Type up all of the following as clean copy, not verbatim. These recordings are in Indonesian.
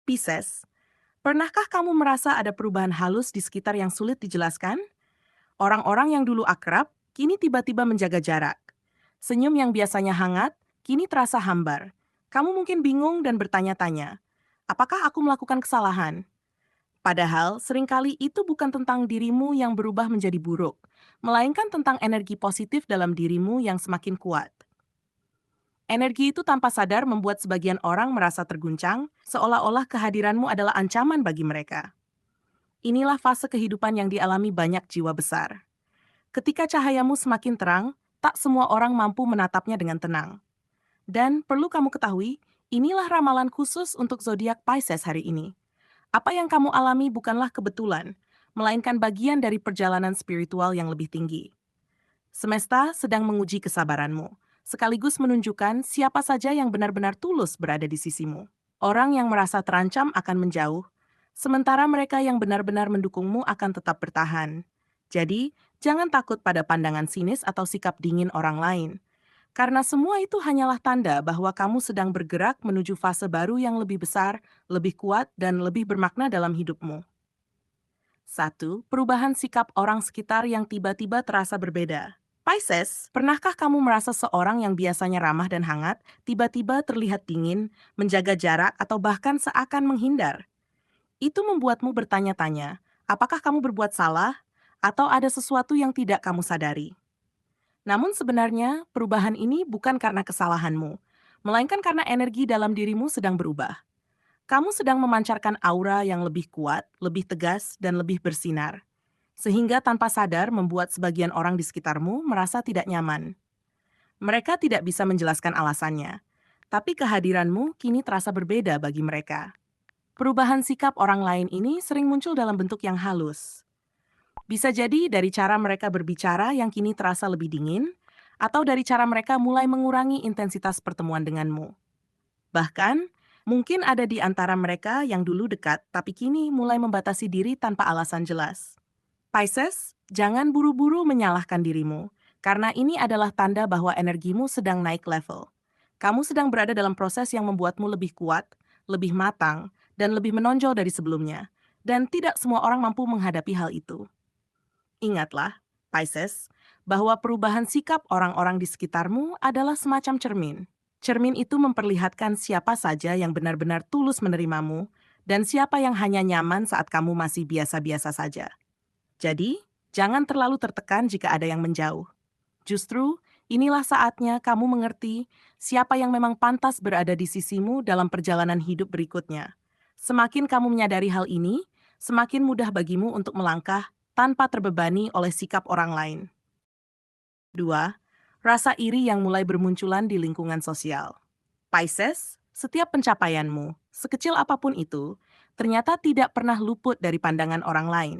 Pisces, pernahkah kamu merasa ada perubahan halus di sekitar yang sulit dijelaskan? Orang-orang yang dulu akrab, kini tiba-tiba menjaga jarak. Senyum yang biasanya hangat, kini terasa hambar. Kamu mungkin bingung dan bertanya-tanya, apakah aku melakukan kesalahan? Padahal, seringkali itu bukan tentang dirimu yang berubah menjadi buruk, melainkan tentang energi positif dalam dirimu yang semakin kuat. Energi itu tanpa sadar membuat sebagian orang merasa terguncang, seolah-olah kehadiranmu adalah ancaman bagi mereka. Inilah fase kehidupan yang dialami banyak jiwa besar. Ketika cahayamu semakin terang, tak semua orang mampu menatapnya dengan tenang. Dan perlu kamu ketahui, inilah ramalan khusus untuk zodiak Pisces hari ini. Apa yang kamu alami bukanlah kebetulan, melainkan bagian dari perjalanan spiritual yang lebih tinggi. Semesta sedang menguji kesabaranmu, sekaligus menunjukkan siapa saja yang benar-benar tulus berada di sisimu. Orang yang merasa terancam akan menjauh, sementara mereka yang benar-benar mendukungmu akan tetap bertahan. Jadi, jangan takut pada pandangan sinis atau sikap dingin orang lain, karena semua itu hanyalah tanda bahwa kamu sedang bergerak menuju fase baru yang lebih besar, lebih kuat, dan lebih bermakna dalam hidupmu. 1. Perubahan sikap orang sekitar yang tiba-tiba terasa berbeda. Pisces, pernahkah kamu merasa seorang yang biasanya ramah dan hangat, tiba-tiba terlihat dingin, menjaga jarak, atau bahkan seakan menghindar? Itu membuatmu bertanya-tanya, apakah kamu berbuat salah, atau ada sesuatu yang tidak kamu sadari? Namun sebenarnya, perubahan ini bukan karena kesalahanmu, melainkan karena energi dalam dirimu sedang berubah. Kamu sedang memancarkan aura yang lebih kuat, lebih tegas, dan lebih bersinar, sehingga tanpa sadar membuat sebagian orang di sekitarmu merasa tidak nyaman. Mereka tidak bisa menjelaskan alasannya, tapi kehadiranmu kini terasa berbeda bagi mereka. Perubahan sikap orang lain ini sering muncul dalam bentuk yang halus. Bisa jadi dari cara mereka berbicara yang kini terasa lebih dingin, atau dari cara mereka mulai mengurangi intensitas pertemuan denganmu. Bahkan, mungkin ada di antara mereka yang dulu dekat tapi kini mulai membatasi diri tanpa alasan jelas. Pisces, jangan buru-buru menyalahkan dirimu, karena ini adalah tanda bahwa energimu sedang naik level. Kamu sedang berada dalam proses yang membuatmu lebih kuat, lebih matang, dan lebih menonjol dari sebelumnya. Dan tidak semua orang mampu menghadapi hal itu. Ingatlah, Pisces, bahwa perubahan sikap orang-orang di sekitarmu adalah semacam cermin. Cermin itu memperlihatkan siapa saja yang benar-benar tulus menerimamu dan siapa yang hanya nyaman saat kamu masih biasa-biasa saja. Jadi, jangan terlalu tertekan jika ada yang menjauh. Justru, inilah saatnya kamu mengerti siapa yang memang pantas berada di sisimu dalam perjalanan hidup berikutnya. Semakin kamu menyadari hal ini, semakin mudah bagimu untuk melangkah tanpa terbebani oleh sikap orang lain. 2. Rasa iri yang mulai bermunculan di lingkungan sosial. Pisces, setiap pencapaianmu, sekecil apapun itu, ternyata tidak pernah luput dari pandangan orang lain.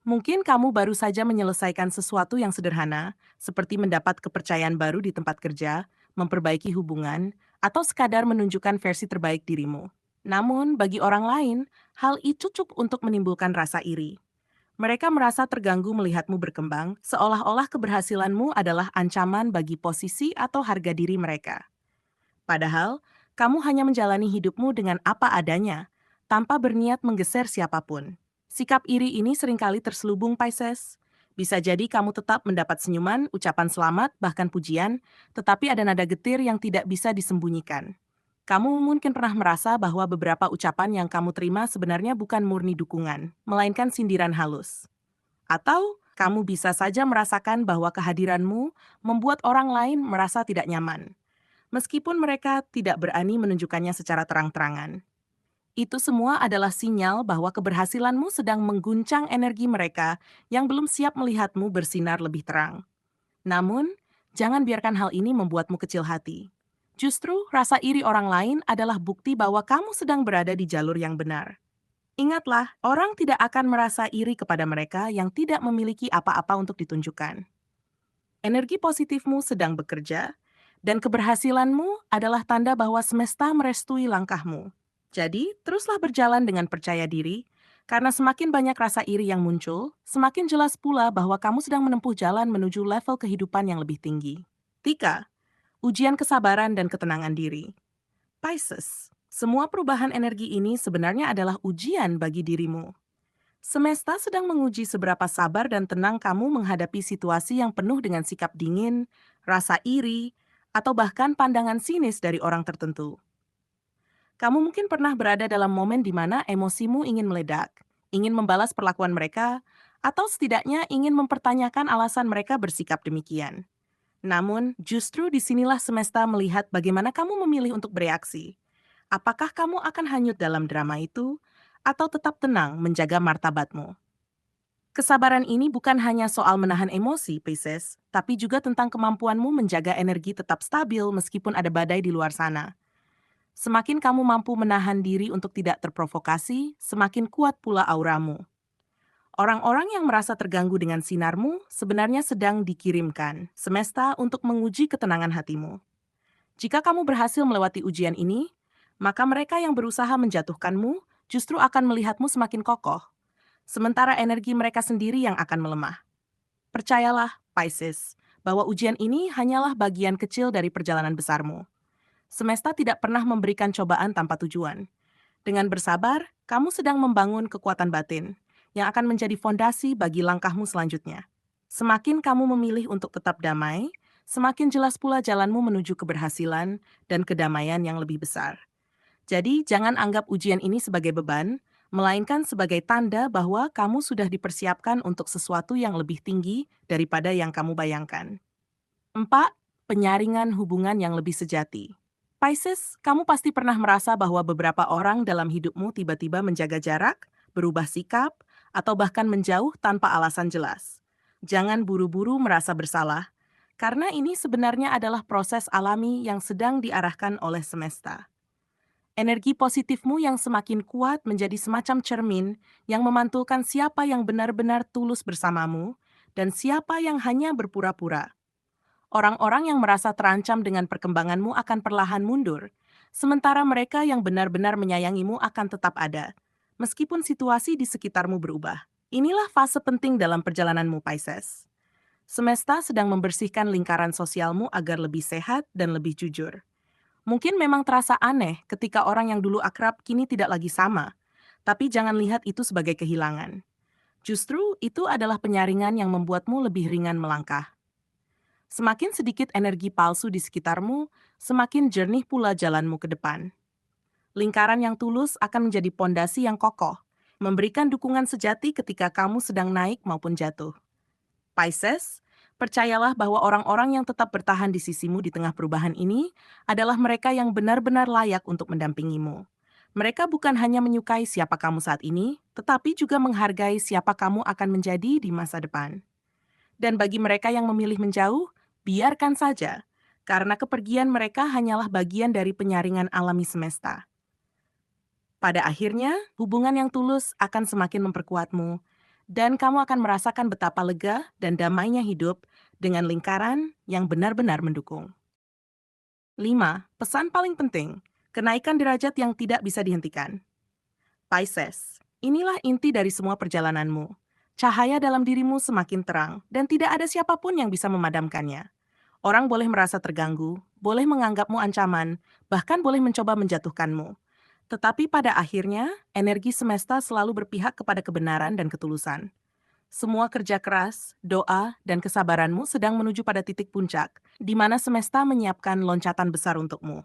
Mungkin kamu baru saja menyelesaikan sesuatu yang sederhana, seperti mendapat kepercayaan baru di tempat kerja, memperbaiki hubungan, atau sekadar menunjukkan versi terbaik dirimu. Namun, bagi orang lain, hal itu cukup untuk menimbulkan rasa iri. Mereka merasa terganggu melihatmu berkembang, seolah-olah keberhasilanmu adalah ancaman bagi posisi atau harga diri mereka. Padahal, kamu hanya menjalani hidupmu dengan apa adanya, tanpa berniat menggeser siapapun. Sikap iri ini seringkali terselubung Pisces. Bisa jadi kamu tetap mendapat senyuman, ucapan selamat, bahkan pujian, tetapi ada nada getir yang tidak bisa disembunyikan. Kamu mungkin pernah merasa bahwa beberapa ucapan yang kamu terima sebenarnya bukan murni dukungan, melainkan sindiran halus. Atau kamu bisa saja merasakan bahwa kehadiranmu membuat orang lain merasa tidak nyaman, meskipun mereka tidak berani menunjukkannya secara terang-terangan. Itu semua adalah sinyal bahwa keberhasilanmu sedang mengguncang energi mereka yang belum siap melihatmu bersinar lebih terang. Namun, jangan biarkan hal ini membuatmu kecil hati. Justru, rasa iri orang lain adalah bukti bahwa kamu sedang berada di jalur yang benar. Ingatlah, orang tidak akan merasa iri kepada mereka yang tidak memiliki apa-apa untuk ditunjukkan. Energi positifmu sedang bekerja, dan keberhasilanmu adalah tanda bahwa semesta merestui langkahmu. Jadi, teruslah berjalan dengan percaya diri, karena semakin banyak rasa iri yang muncul, semakin jelas pula bahwa kamu sedang menempuh jalan menuju level kehidupan yang lebih tinggi. 3. Ujian kesabaran dan ketenangan diri. Pisces, Semua perubahan energi ini sebenarnya adalah ujian bagi dirimu. Semesta sedang menguji seberapa sabar dan tenang kamu menghadapi situasi yang penuh dengan sikap dingin, rasa iri, atau bahkan pandangan sinis dari orang tertentu. Kamu mungkin pernah berada dalam momen di mana emosimu ingin meledak, ingin membalas perlakuan mereka, atau setidaknya ingin mempertanyakan alasan mereka bersikap demikian. Namun, justru disinilah semesta melihat bagaimana kamu memilih untuk bereaksi. Apakah kamu akan hanyut dalam drama itu, atau tetap tenang menjaga martabatmu? Kesabaran ini bukan hanya soal menahan emosi, Pisces, tapi juga tentang kemampuanmu menjaga energi tetap stabil meskipun ada badai di luar sana. Semakin kamu mampu menahan diri untuk tidak terprovokasi, semakin kuat pula auramu. Orang-orang yang merasa terganggu dengan sinarmu sebenarnya sedang dikirimkan semesta untuk menguji ketenangan hatimu. Jika kamu berhasil melewati ujian ini, maka mereka yang berusaha menjatuhkanmu justru akan melihatmu semakin kokoh, sementara energi mereka sendiri yang akan melemah. Percayalah, Pisces, bahwa ujian ini hanyalah bagian kecil dari perjalanan besarmu. Semesta tidak pernah memberikan cobaan tanpa tujuan. Dengan bersabar, kamu sedang membangun kekuatan batin yang akan menjadi fondasi bagi langkahmu selanjutnya. Semakin kamu memilih untuk tetap damai, semakin jelas pula jalanmu menuju keberhasilan dan kedamaian yang lebih besar. Jadi, jangan anggap ujian ini sebagai beban, melainkan sebagai tanda bahwa kamu sudah dipersiapkan untuk sesuatu yang lebih tinggi daripada yang kamu bayangkan. 4. Penyaringan hubungan yang lebih sejati. Pisces, kamu pasti pernah merasa bahwa beberapa orang dalam hidupmu tiba-tiba menjaga jarak, berubah sikap, atau bahkan menjauh tanpa alasan jelas. Jangan buru-buru merasa bersalah, karena ini sebenarnya adalah proses alami yang sedang diarahkan oleh semesta. Energi positifmu yang semakin kuat menjadi semacam cermin yang memantulkan siapa yang benar-benar tulus bersamamu dan siapa yang hanya berpura-pura. Orang-orang yang merasa terancam dengan perkembanganmu akan perlahan mundur, sementara mereka yang benar-benar menyayangimu akan tetap ada, meskipun situasi di sekitarmu berubah. Inilah fase penting dalam perjalananmu, Pisces. Semesta sedang membersihkan lingkaran sosialmu agar lebih sehat dan lebih jujur. Mungkin memang terasa aneh ketika orang yang dulu akrab kini tidak lagi sama, tapi jangan lihat itu sebagai kehilangan. Justru itu adalah penyaringan yang membuatmu lebih ringan melangkah. Semakin sedikit energi palsu di sekitarmu, semakin jernih pula jalanmu ke depan. Lingkaran yang tulus akan menjadi pondasi yang kokoh, memberikan dukungan sejati ketika kamu sedang naik maupun jatuh. Pisces, percayalah bahwa orang-orang yang tetap bertahan di sisimu di tengah perubahan ini adalah mereka yang benar-benar layak untuk mendampingimu. Mereka bukan hanya menyukai siapa kamu saat ini, tetapi juga menghargai siapa kamu akan menjadi di masa depan. Dan bagi mereka yang memilih menjauh, biarkan saja, karena kepergian mereka hanyalah bagian dari penyaringan alami semesta. Pada akhirnya, hubungan yang tulus akan semakin memperkuatmu, dan kamu akan merasakan betapa lega dan damainya hidup dengan lingkaran yang benar-benar mendukung. 5. Pesan paling penting, kenaikan derajat yang tidak bisa dihentikan. Pisces, inilah inti dari semua perjalananmu. Cahaya dalam dirimu semakin terang, dan tidak ada siapapun yang bisa memadamkannya. Orang boleh merasa terganggu, boleh menganggapmu ancaman, bahkan boleh mencoba menjatuhkanmu. Tetapi pada akhirnya, energi semesta selalu berpihak kepada kebenaran dan ketulusan. Semua kerja keras, doa, dan kesabaranmu sedang menuju pada titik puncak, di mana semesta menyiapkan loncatan besar untukmu.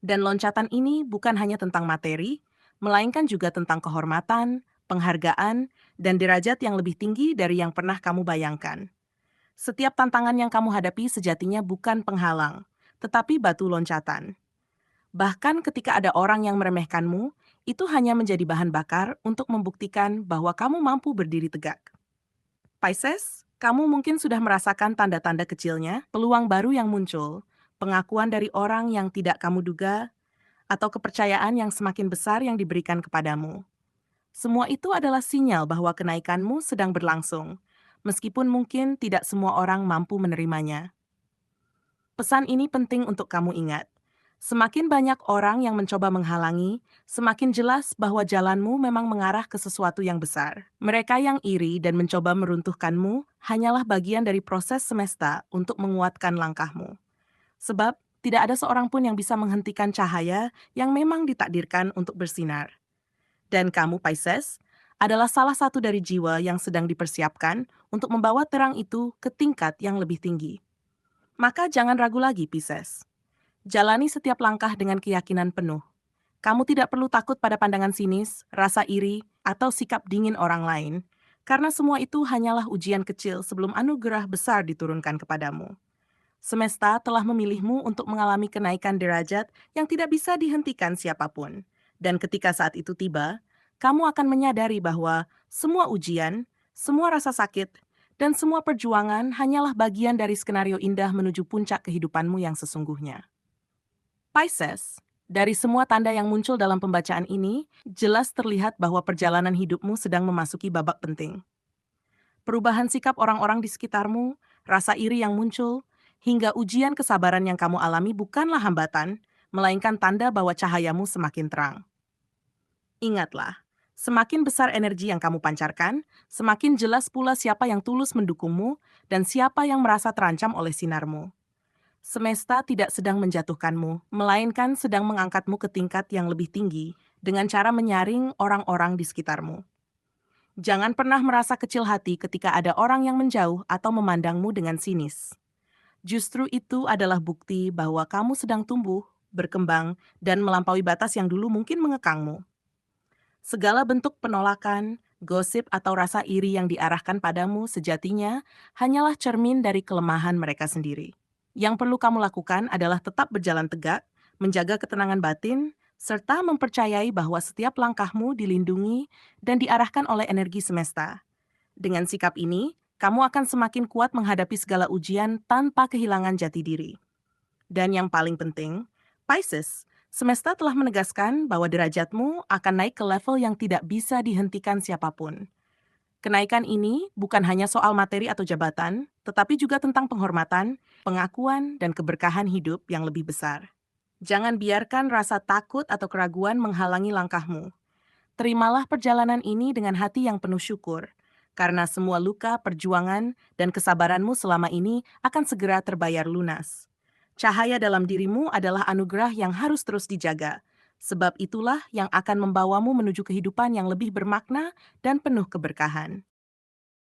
Dan loncatan ini bukan hanya tentang materi, melainkan juga tentang kehormatan, penghargaan, dan derajat yang lebih tinggi dari yang pernah kamu bayangkan. Setiap tantangan yang kamu hadapi sejatinya bukan penghalang, tetapi batu loncatan. Bahkan ketika ada orang yang meremehkanmu, itu hanya menjadi bahan bakar untuk membuktikan bahwa kamu mampu berdiri tegak. Pisces, kamu mungkin sudah merasakan tanda-tanda kecilnya, peluang baru yang muncul, pengakuan dari orang yang tidak kamu duga, atau kepercayaan yang semakin besar yang diberikan kepadamu. Semua itu adalah sinyal bahwa kenaikanmu sedang berlangsung, meskipun mungkin tidak semua orang mampu menerimanya. Pesan ini penting untuk kamu ingat. Semakin banyak orang yang mencoba menghalangi, semakin jelas bahwa jalanmu memang mengarah ke sesuatu yang besar. Mereka yang iri dan mencoba meruntuhkanmu hanyalah bagian dari proses semesta untuk menguatkan langkahmu. Sebab Tidak ada seorang pun yang bisa menghentikan cahaya yang memang ditakdirkan untuk bersinar. Dan kamu, Pisces, adalah salah satu dari jiwa yang sedang dipersiapkan untuk membawa terang itu ke tingkat yang lebih tinggi. Maka jangan ragu lagi, Pisces. Jalani setiap langkah dengan keyakinan penuh. Kamu tidak perlu takut pada pandangan sinis, rasa iri, atau sikap dingin orang lain, karena semua itu hanyalah ujian kecil sebelum anugerah besar diturunkan kepadamu. Semesta telah memilihmu untuk mengalami kenaikan derajat yang tidak bisa dihentikan siapapun. Dan ketika saat itu tiba, kamu akan menyadari bahwa semua ujian, semua rasa sakit, dan semua perjuangan hanyalah bagian dari skenario indah menuju puncak kehidupanmu yang sesungguhnya. Pisces, dari semua tanda yang muncul dalam pembacaan ini, jelas terlihat bahwa perjalanan hidupmu sedang memasuki babak penting. Perubahan sikap orang-orang di sekitarmu, rasa iri yang muncul, hingga ujian kesabaran yang kamu alami bukanlah hambatan, melainkan tanda bahwa cahayamu semakin terang. Ingatlah, semakin besar energi yang kamu pancarkan, semakin jelas pula siapa yang tulus mendukungmu dan siapa yang merasa terancam oleh sinarmu. Semesta tidak sedang menjatuhkanmu, melainkan sedang mengangkatmu ke tingkat yang lebih tinggi dengan cara menyaring orang-orang di sekitarmu. Jangan pernah merasa kecil hati ketika ada orang yang menjauh atau memandangmu dengan sinis. Justru itu adalah bukti bahwa kamu sedang tumbuh, berkembang, dan melampaui batas yang dulu mungkin mengekangmu. Segala bentuk penolakan, gosip, atau rasa iri yang diarahkan padamu sejatinya hanyalah cermin dari kelemahan mereka sendiri. Yang perlu kamu lakukan adalah tetap berjalan tegak, menjaga ketenangan batin, serta mempercayai bahwa setiap langkahmu dilindungi dan diarahkan oleh energi semesta. Dengan sikap ini, kamu akan semakin kuat menghadapi segala ujian tanpa kehilangan jati diri. Dan yang paling penting, Pisces, semesta telah menegaskan bahwa derajatmu akan naik ke level yang tidak bisa dihentikan siapapun. Kenaikan ini bukan hanya soal materi atau jabatan, tetapi juga tentang penghormatan, pengakuan, dan keberkahan hidup yang lebih besar. Jangan biarkan rasa takut atau keraguan menghalangi langkahmu. Terimalah perjalanan ini dengan hati yang penuh syukur, karena semua luka, perjuangan, dan kesabaranmu selama ini akan segera terbayar lunas. Cahaya dalam dirimu adalah anugerah yang harus terus dijaga, sebab itulah yang akan membawamu menuju kehidupan yang lebih bermakna dan penuh keberkahan.